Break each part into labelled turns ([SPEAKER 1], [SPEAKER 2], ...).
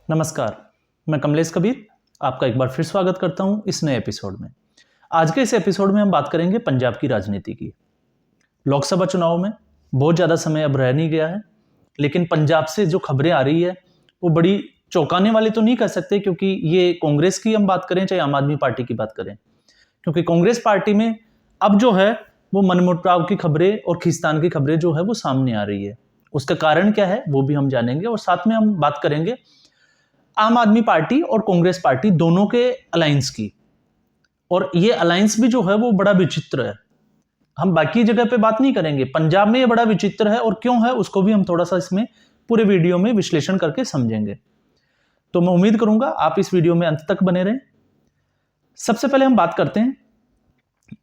[SPEAKER 1] नमस्कार, मैं कमलेश कबीर आपका एक बार फिर स्वागत करता हूं इस नए एपिसोड में। आज के इस एपिसोड में हम बात करेंगे पंजाब की राजनीति की। लोकसभा चुनाव में बहुत ज़्यादा समय अब रह नहीं गया है, लेकिन पंजाब से जो खबरें आ रही है वो बड़ी चौंकाने वाली तो नहीं कह सकते, क्योंकि ये कांग्रेस की हम बात करें चाहे आम आदमी पार्टी की बात करें, क्योंकि कांग्रेस पार्टी में अब जो है वो मनमुटाव की खबरें और खींचतान की खबरें जो है वो सामने आ रही है। उसका कारण क्या है वो भी हम जानेंगे, और साथ में हम बात करेंगे आम आदमी पार्टी और कांग्रेस पार्टी दोनों के अलायंस की। और ये अलायंस भी जो है वो बड़ा विचित्र है। हम बाकी जगह पे बात नहीं करेंगे, पंजाब में ये बड़ा विचित्र है और क्यों है उसको भी हम थोड़ा सा इसमें पूरे वीडियो में विश्लेषण करके समझेंगे। तो मैं उम्मीद करूंगा आप इस वीडियो में अंत तक बने रहें। सबसे पहले हम बात करते हैं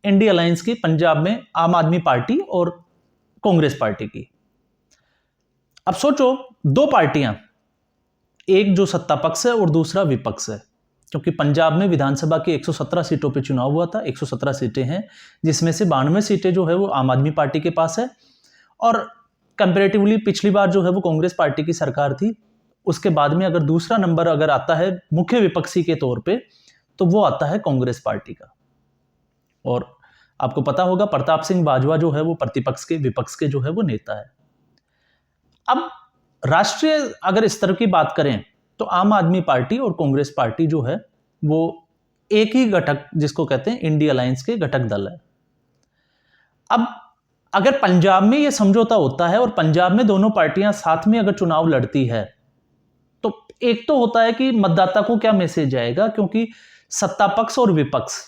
[SPEAKER 1] इंडिया अलायंस की, पंजाब में आम आदमी पार्टी और कांग्रेस पार्टी की। अब सोचो, दो पार्टियां, एक जो सत्ता पक्ष है और दूसरा विपक्ष है, क्योंकि पंजाब में विधानसभा की 117 सीटों पे चुनाव हुआ था। 117 सीटें हैं, जिसमें से 92 सीटें जो है वो आम आदमी पार्टी के पास है, और कंपेरेटिवली पिछली बार जो है वो कांग्रेस पार्टी की सरकार थी। उसके बाद में अगर दूसरा नंबर अगर आता है मुख्य विपक्षी के तौर पे, तो वो आता है कांग्रेस पार्टी का। और आपको पता होगा प्रताप सिंह बाजवा जो है वो प्रतिपक्ष के विपक्ष के जो है वो नेता है। अब राष्ट्रीय अगर स्तर की बात करें तो आम आदमी पार्टी और कांग्रेस पार्टी जो है वो एक ही घटक, जिसको कहते हैं इंडिया अलायंस के घटक दल है। अब अगर पंजाब में ये समझौता होता है और पंजाब में दोनों पार्टियां साथ में अगर चुनाव लड़ती है, तो एक तो होता है कि मतदाता को क्या मैसेज जाएगा, क्योंकि सत्ता पक्ष और विपक्ष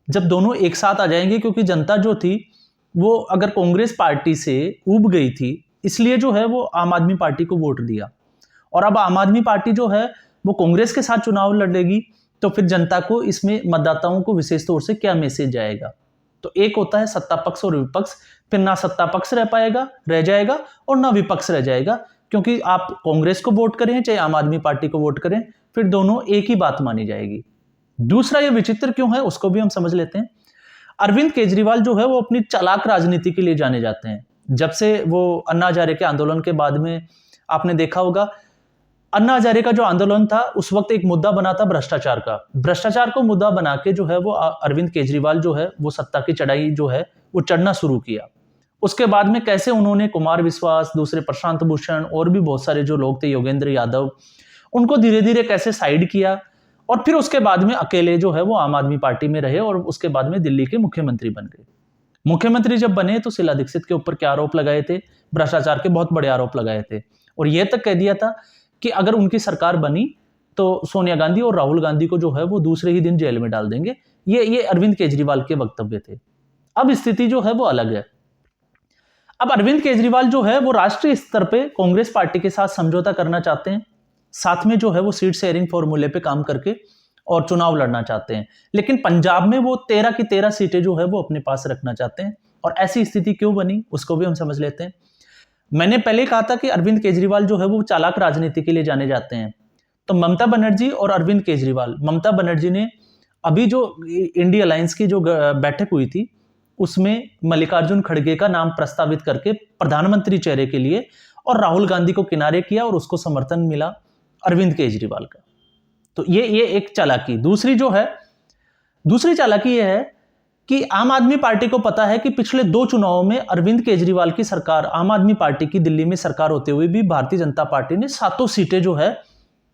[SPEAKER 1] जब दोनों एक साथ आ जाएंगे, क्योंकि जनता जो थी वो अगर कांग्रेस पार्टी से ऊब गई थी, इसलिए जो है वो आम आदमी पार्टी को वोट दिया, और अब आम आदमी पार्टी जो है वो कांग्रेस के साथ चुनाव लड़ेगी, तो फिर जनता को इसमें मतदाताओं को विशेष तौर से क्या मैसेज जाएगा। तो एक होता है सत्ता पक्ष और विपक्ष, फिर ना सत्ता पक्ष रह जाएगा और ना विपक्ष रह जाएगा, क्योंकि आप कांग्रेस को वोट करें चाहे आम आदमी पार्टी को वोट करें, फिर दोनों एक ही बात मानी जाएगी। दूसरा ये विचित्र क्यों है उसको भी हम समझ लेते हैं। अरविंद केजरीवाल जो है वो अपनी चालाक राजनीति के लिए जाने जाते हैं। जब से वो अन्ना हजारे के आंदोलन के बाद में आपने देखा होगा, अन्ना हजारे का जो आंदोलन था उस वक्त एक मुद्दा बना था भ्रष्टाचार का। भ्रष्टाचार को मुद्दा बना के जो है वो अरविंद केजरीवाल जो है वो सत्ता की चढ़ाई जो है वो चढ़ना शुरू किया। उसके बाद में कैसे उन्होंने कुमार विश्वास, दूसरे प्रशांत भूषण और भी बहुत सारे जो लोग थे, योगेंद्र यादव, उनको धीरे धीरे कैसे साइड किया, और फिर उसके बाद में अकेले जो है वो आम आदमी पार्टी में रहे, और उसके बाद में दिल्ली के मुख्यमंत्री बन गए। मुख्यमंत्री जब बने तो शीला दीक्षित के ऊपर क्या आरोप लगाए थे, भ्रष्टाचार के बहुत बड़े आरोप लगाए थे, और यह तक कह दिया था कि अगर उनकी सरकार बनी तो सोनिया गांधी और राहुल गांधी को जो है वो दूसरे ही दिन जेल में डाल देंगे। ये अरविंद केजरीवाल के वक्तव्य थे। अब स्थिति जो है वो अलग है। अब अरविंद केजरीवाल जो है वो राष्ट्रीय स्तर पे कांग्रेस पार्टी के साथ समझौता करना चाहते हैं, साथ में जो है वो सीट शेयरिंग फॉर्मूले पे काम करके और चुनाव लड़ना चाहते हैं, लेकिन पंजाब में वो 13 की 13 सीटें जो है वो अपने पास रखना चाहते हैं। और ऐसी स्थिति क्यों बनी उसको भी हम समझ लेते हैं। मैंने पहले कहा था कि अरविंद केजरीवाल जो है वो चालाक राजनीति के लिए जाने जाते हैं। तो ममता बनर्जी और अरविंद केजरीवाल, ममता बनर्जी ने अभी जो इंडिया अलायंस की जो बैठक हुई थी उसमें मल्लिकार्जुन खड़गे का नाम प्रस्तावित करके प्रधानमंत्री चेहरे के लिए, और राहुल गांधी को किनारे किया और उसको समर्थन मिला अरविंद केजरीवाल का। तो ये एक चालाकी। दूसरी चालाकी ये है कि आम आदमी पार्टी को पता है कि पिछले 2 चुनावों में अरविंद केजरीवाल की सरकार, आम आदमी पार्टी की दिल्ली में सरकार होते हुए भी भारतीय जनता पार्टी ने 7 सीटें जो है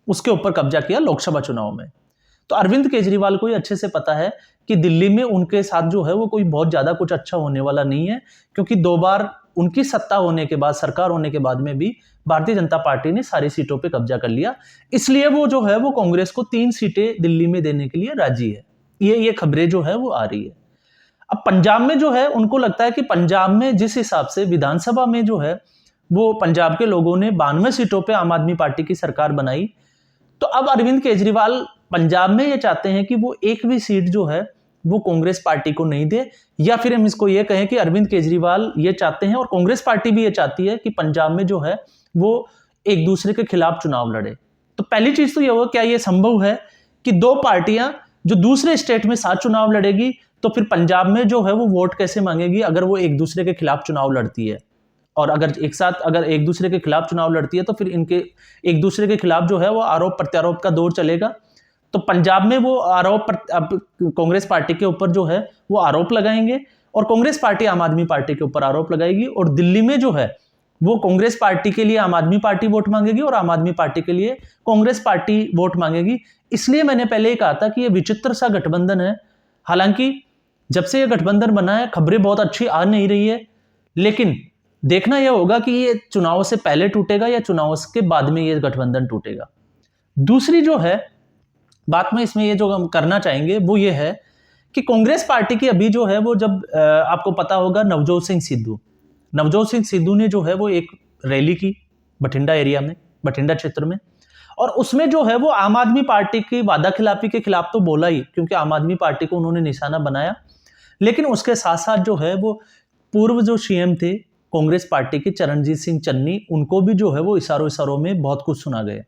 [SPEAKER 1] उसके ऊपर कब्जा किया लोकसभा चुनाव में। तो अरविंद केजरीवाल को ये अच्छे से पता है कि दिल्ली में उनके साथ जो है वो कोई बहुत ज्यादा कुछ अच्छा होने वाला नहीं है, क्योंकि 2 बार उनकी सत्ता होने के बाद, सरकार होने के बाद में भी भारतीय जनता पार्टी ने सारी सीटों पे कब्जा कर लिया। इसलिए वो जो है वो कांग्रेस को 3 सीटें दिल्ली में देने के लिए राजी है। ये खबरें जो है वो आ रही है। अब पंजाब में जो है उनको लगता है कि पंजाब में जिस हिसाब से विधानसभा में जो है वो पंजाब के लोगों ने 92 सीटों पे आम आदमी पार्टी की सरकार बनाई, तो अब अरविंद केजरीवाल पंजाब में ये चाहते हैं कि वो एक भी सीट जो है वो कांग्रेस पार्टी को नहीं दे, या फिर हम इसको ये कहें कि अरविंद केजरीवाल ये चाहते हैं और कांग्रेस पार्टी भी ये चाहती है कि पंजाब में जो है वो एक दूसरे के खिलाफ चुनाव लड़े। तो पहली चीज तो ये होगा, क्या ये संभव है कि 2 पार्टियां जो दूसरे स्टेट में साथ चुनाव लड़ेगी, तो फिर पंजाब में जो है वो वोट कैसे मांगेगी अगर वो एक दूसरे के खिलाफ चुनाव लड़ती है। और अगर एक साथ अगर एक दूसरे के खिलाफ चुनाव लड़ती है तो फिर इनके एक दूसरे के खिलाफ जो है वो आरोप प्रत्यारोप का दौर चलेगा। तो पंजाब में वो अब कांग्रेस पार्टी के ऊपर जो है वो आरोप लगाएंगे और कांग्रेस पार्टी आम आदमी पार्टी के ऊपर आरोप लगाएगी, और दिल्ली में जो है वो कांग्रेस पार्टी के लिए आम आदमी पार्टी वोट मांगेगी और आम आदमी पार्टी के लिए कांग्रेस पार्टी वोट मांगेगी। इसलिए मैंने पहले ही कहा था कि ये विचित्र सा गठबंधन है। हालांकि जब से ये गठबंधन बना है खबरें बहुत अच्छी आ नहीं रही है, लेकिन देखना यह होगा कि ये चुनाव से पहले टूटेगा या चुनाव के बाद में ये गठबंधन टूटेगा। दूसरी जो है बात में इसमें ये जो हम करना चाहेंगे वो ये है कि कांग्रेस पार्टी की अभी जो है वो जब आपको पता होगा नवजोत सिंह सिद्धू ने जो है वो एक रैली की बठिंडा एरिया में, बठिंडा क्षेत्र में, और उसमें जो है वो आम आदमी पार्टी की वादा खिलाफी के खिलाफ तो बोला ही, क्योंकि आम आदमी पार्टी को उन्होंने निशाना बनाया, लेकिन उसके साथ साथ जो है वो पूर्व जो सीएम थे कांग्रेस पार्टी के चरणजीत सिंह चन्नी, उनको भी जो है वो इशारों में बहुत कुछ सुना गया।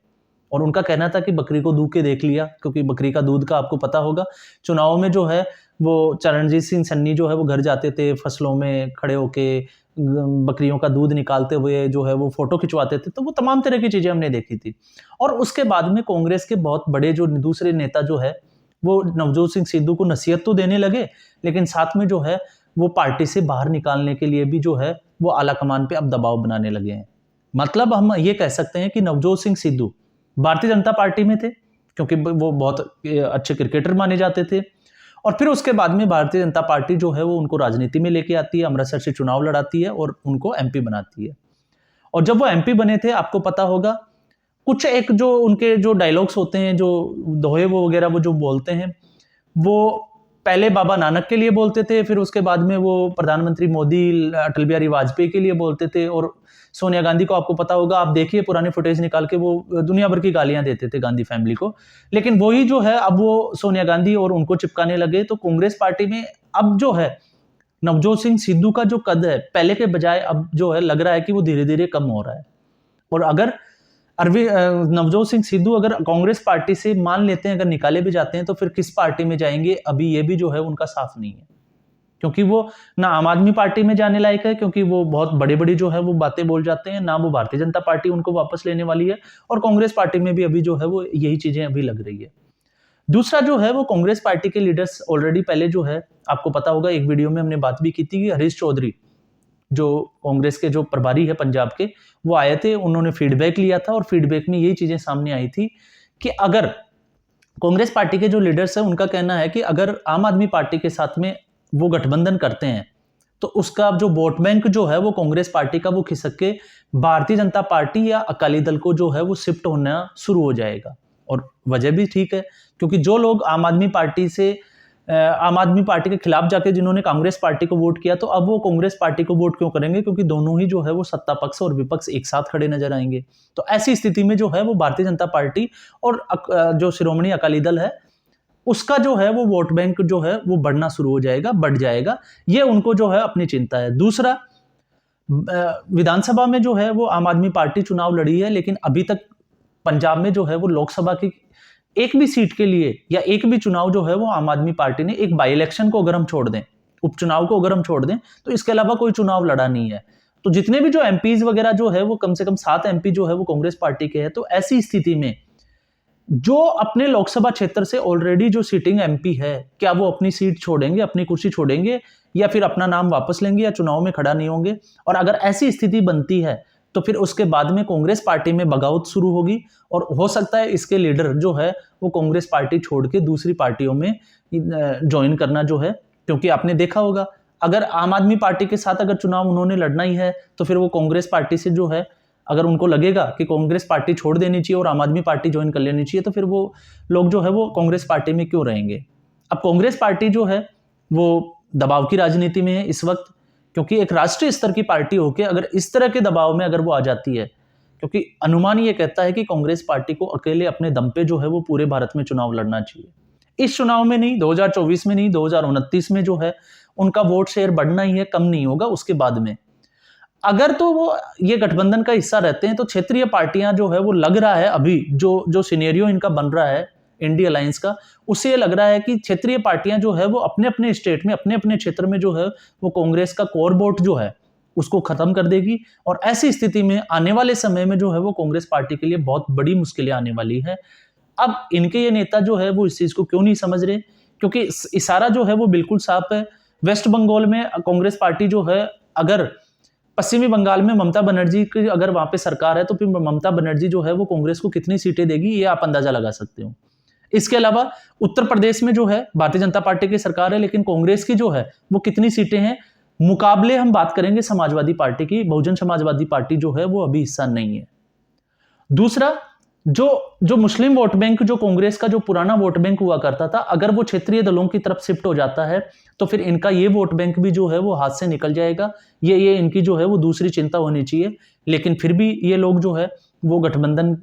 [SPEAKER 1] और उनका कहना था कि बकरी को दूध के देख लिया, क्योंकि बकरी का दूध का आपको पता होगा चुनाव में जो है वो चरणजीत सिंह चन्नी जो है वो घर जाते थे, फसलों में खड़े होके बकरियों का दूध निकालते हुए जो है वो फोटो खिंचवाते थे। तो वो तमाम तरह की चीजें हमने देखी थी। और उसके बाद में कांग्रेस के बहुत बड़े जो दूसरे नेता जो है वो नवजोत सिंह सिद्धू को नसीहत तो देने लगे, लेकिन साथ में जो है वो पार्टी से बाहर निकालने के लिए भी जो है वो आला कमान पे अब दबाव बनाने लगे हैं। मतलब हम ये कह सकते हैं कि नवजोत सिंह सिद्धू भारतीय जनता पार्टी में थे, क्योंकि वो बहुत अच्छे क्रिकेटर माने जाते थे, और फिर उसके बाद में भारतीय जनता पार्टी जो है वो उनको राजनीति में लेके आती है, अमृतसर से चुनाव लड़ाती है और उनको एमपी बनाती है। और जब वो एमपी बने थे, आपको पता होगा कुछ एक जो उनके जो डायलॉग्स होते हैं, जो दोहे वो वगैरह वो जो बोलते हैं, वो पहले बाबा नानक के लिए बोलते थे, फिर उसके बाद में वो प्रधानमंत्री मोदी अटल बिहारी वाजपेयी के लिए बोलते थे, और सोनिया गांधी को आपको पता होगा, आप देखिए पुराने फुटेज निकाल के वो दुनिया भर की गालियां देते थे गांधी फैमिली को। लेकिन वही जो है अब वो सोनिया गांधी और उनको चिपकाने लगे। तो कांग्रेस पार्टी में अब जो है नवजोत सिंह सिद्धू का जो कद है पहले के बजाय अब जो है लग रहा है कि वो धीरे धीरे कम हो रहा है। और अगर नवजोत सिंह सिद्धू अगर कांग्रेस पार्टी से मान लेते हैं, अगर निकाले भी जाते हैं, तो फिर किस पार्टी में जाएंगे अभी ये भी जो है उनका साफ नहीं है, क्योंकि वो ना आम आदमी पार्टी में जाने लायक है, क्योंकि वो बहुत बड़ी बड़ी जो है वो बातें बोल जाते हैं, ना वो भारतीय जनता पार्टी उनको वापस लेने वाली है, और कांग्रेस पार्टी में भी अभी जो है वो यही चीजें अभी लग रही है। दूसरा जो है वो कांग्रेस पार्टी के लीडर्स ऑलरेडी पहले जो है आपको पता होगा, एक वीडियो में हमने बात भी की थी कि हरीश चौधरी जो कांग्रेस के जो प्रभारी है पंजाब के, वो आए थे, उन्होंने फीडबैक लिया था, और फीडबैक में यही चीजें सामने आई थी कि अगर कांग्रेस पार्टी के जो लीडर्स है उनका कहना है कि अगर आम आदमी पार्टी के साथ में वो गठबंधन करते हैं तो उसका जो वोट बैंक जो है वो कांग्रेस पार्टी का वो खिसक के भारतीय जनता पार्टी या अकाली दल को जो है वो शिफ्ट होना शुरू हो जाएगा। और वजह भी ठीक है, क्योंकि जो लोग आम आदमी पार्टी के खिलाफ जाके जिन्होंने कांग्रेस पार्टी को वोट किया, तो अब वो कांग्रेस पार्टी को वोट क्यों करेंगे, क्योंकि दोनों ही जो है वो सत्ता पक्ष और विपक्ष एक साथ खड़े नजर आएंगे। तो ऐसी स्थिति में जो है वो भारतीय जनता पार्टी और जो शिरोमणि अकाली दल है उसका जो है वो वोट बैंक जो है वो बढ़ना शुरू हो जाएगा, बढ़ जाएगा। ये उनको जो है अपनी चिंता है। दूसरा, विधानसभा में जो है वो आम आदमी पार्टी चुनाव लड़ी है, लेकिन अभी तक पंजाब में जो है वो लोकसभा की एक भी सीट के लिए या एक भी चुनाव जो है वो आम आदमी पार्टी ने, एक बाई इलेक्शन को अगर हम छोड़ दें, उपचुनाव को अगर हम छोड़ दें, तो इसके अलावा कोई चुनाव लड़ा नहीं है। तो जितने भी जो एमपीज वगैरह जो है वो कम से कम 7 एमपी जो है वो कांग्रेस पार्टी के हैं। तो ऐसी स्थिति में जो अपने लोकसभा क्षेत्र से ऑलरेडी जो सिटिंग एमपी है, क्या वो अपनी सीट छोड़ेंगे, अपनी कुर्सी छोड़ेंगे, या फिर अपना नाम वापस लेंगे, या चुनाव में खड़ा नहीं होंगे? और अगर ऐसी स्थिति बनती है तो फिर उसके बाद में कांग्रेस पार्टी में बगावत शुरू होगी, और हो सकता है इसके लीडर जो है वो कांग्रेस पार्टी छोड़ के दूसरी पार्टियों में ज्वाइन करना जो है, क्योंकि आपने देखा होगा अगर आम आदमी पार्टी के साथ अगर चुनाव उन्होंने लड़ना ही है तो फिर वो कांग्रेस पार्टी से जो है, अगर उनको लगेगा कि कांग्रेस पार्टी छोड़ देनी चाहिए और आम आदमी पार्टी ज्वाइन कर लेनी चाहिए, तो फिर वो लोग जो है वो कांग्रेस पार्टी में क्यों रहेंगे? अब कांग्रेस पार्टी जो है वो दबाव की राजनीति में है इस वक्त, क्योंकि एक राष्ट्रीय स्तर की पार्टी होकर अगर इस तरह के दबाव में अगर वो आ जाती है, क्योंकि अनुमान ये कहता है कि कांग्रेस पार्टी को अकेले अपने दम पे जो है वो पूरे भारत में चुनाव लड़ना चाहिए। इस चुनाव में नहीं, 2024 में नहीं, 2029 में जो है उनका वोट शेयर बढ़ना ही है, कम नहीं होगा। उसके बाद में अगर तो वो ये गठबंधन का हिस्सा रहते हैं तो क्षेत्रीय पार्टियां जो है वो लग रहा है अभी जो सिनेरियो इनका बन रहा है इंडिया अलायंस का, उससे ये लग रहा है कि क्षेत्रीय पार्टियां जो है वो अपने अपने स्टेट में, अपने अपने क्षेत्र में जो है वो कांग्रेस का कोर वोट जो है उसको खत्म कर देगी। और ऐसी स्थिति में आने वाले समय में जो है वो कांग्रेस पार्टी के लिए बहुत बड़ी मुश्किलें आने वाली है। अब इनके ये नेता जो है वो इस चीज को क्यों नहीं समझ रहे, क्योंकि इशारा जो है वो बिल्कुल साफ है। वेस्ट बंगाल में कांग्रेस पार्टी जो है, अगर पश्चिमी बंगाल में ममता बनर्जी की अगर वहां पे सरकार है तो फिर ममता बनर्जी जो है वो कांग्रेस को कितनी सीटें देगी ये आप अंदाजा लगा सकते हो। इसके अलावा उत्तर प्रदेश में जो है भारतीय जनता पार्टी की सरकार है, लेकिन कांग्रेस की जो है वो कितनी सीटें हैं, मुकाबले हम बात करेंगे समाजवादी पार्टी की, बहुजन समाजवादी पार्टी जो है वो अभी हिस्सा नहीं है। दूसरा, जो मुस्लिम वोट बैंक, जो कांग्रेस का जो पुराना वोट बैंक हुआ करता था, अगर वो क्षेत्रीय दलों की तरफ शिफ्ट हो जाता है तो फिर इनका ये वोट बैंक भी जो है वो हाथ से निकल जाएगा। ये इनकी जो है वो दूसरी चिंता होनी चाहिए। लेकिन फिर भी ये लोग जो है वो गठबंधन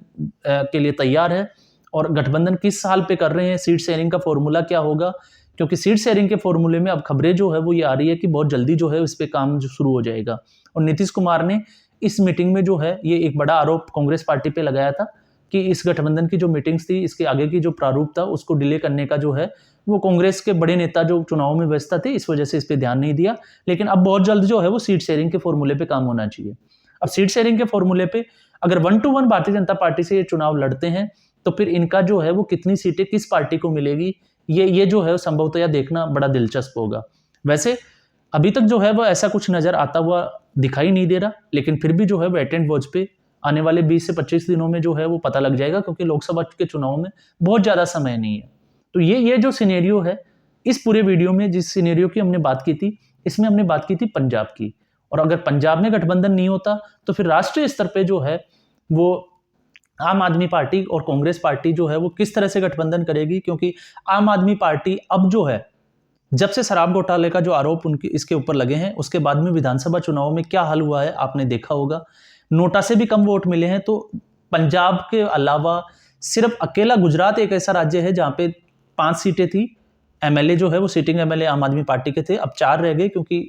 [SPEAKER 1] के लिए तैयार है। और गठबंधन किस साल पे कर रहे हैं, सीट शेयरिंग का फॉर्मूला क्या होगा, क्योंकि सीट शेयरिंग के फॉर्मूले में अब खबरें जो है वो ये आ रही है कि बहुत जल्दी जो है इस पे काम जो शुरू हो जाएगा। और नीतीश कुमार ने इस मीटिंग में जो है ये एक बड़ा आरोप कांग्रेस पार्टी पे लगाया था कि इस गठबंधन की जो मीटिंग्स थी, इसके आगे की जो प्रारूप था उसको डिले करने का जो है वो कांग्रेस के बड़े नेता जो चुनाव में व्यस्त थे इस वजह से इस पे ध्यान नहीं दिया। लेकिन अब बहुत जल्द जो है वो सीट शेयरिंग के फॉर्मूले पे काम होना चाहिए। अब सीट शेयरिंग के फॉर्मूले पे अगर 1 to 1 भारतीय जनता पार्टी से ये चुनाव लड़ते हैं तो फिर इनका जो है वो कितनी सीटें किस पार्टी को मिलेगी, ये जो है संभवतः देखना बड़ा दिलचस्प होगा। वैसे अभी तक जो है वो ऐसा कुछ नजर आता हुआ दिखाई नहीं दे रहा, लेकिन फिर भी जो है वो वेट एंड वॉच पे आने वाले 20 से 25 दिनों में जो है वो पता लग जाएगा, क्योंकि लोकसभा के चुनाव में बहुत ज्यादा समय नहीं है। तो ये जो सिनेरियो है, इस पूरे वीडियो में जिस सिनेरियो की हमने बात की थी, इसमें हमने बात की थी पंजाब की। और अगर पंजाब में गठबंधन नहीं होता तो फिर राष्ट्रीय स्तर पे जो है वो आम आदमी पार्टी और कांग्रेस पार्टी जो है वो किस तरह से गठबंधन करेगी, क्योंकि आम आदमी पार्टी अब जो है, जब से शराब घोटाले का जो आरोप उनके इसके ऊपर लगे हैं उसके बाद में विधानसभा चुनाव में क्या हाल हुआ है आपने देखा होगा। नोटा से भी कम वोट मिले हैं। तो पंजाब के अलावा सिर्फ अकेला गुजरात एक ऐसा राज्य है जहां पे 5 सीटें थी, एमएलए जो है वो सिटिंग एमएलए आम आदमी पार्टी के थे, अब 4 रह गए क्योंकि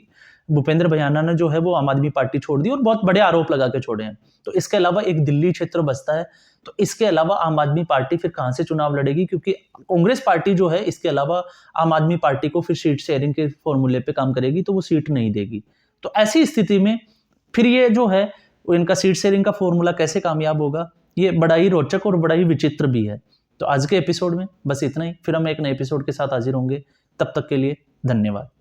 [SPEAKER 1] भूपेंद्र भयाना ने जो है वो आम आदमी पार्टी छोड़ दी और बहुत बड़े आरोप लगा के छोड़े हैं। तो इसके अलावा एक दिल्ली क्षेत्र बचता है। तो इसके अलावा आम आदमी पार्टी फिर कहां से चुनाव लड़ेगी, क्योंकि कांग्रेस पार्टी जो है इसके अलावा आम आदमी पार्टी को फिर सीट शेयरिंग के फॉर्मूले पे काम करेगी तो वो सीट नहीं देगी। तो ऐसी स्थिति में फिर ये जो है वो इनका सीट शेयरिंग का फॉर्मूला कैसे कामयाब होगा, ये बड़ा ही रोचक और बड़ा ही विचित्र भी है। तो आज के एपिसोड में बस इतना ही, फिर हम एक नए एपिसोड के साथ हाजिर होंगे। तब तक के लिए धन्यवाद।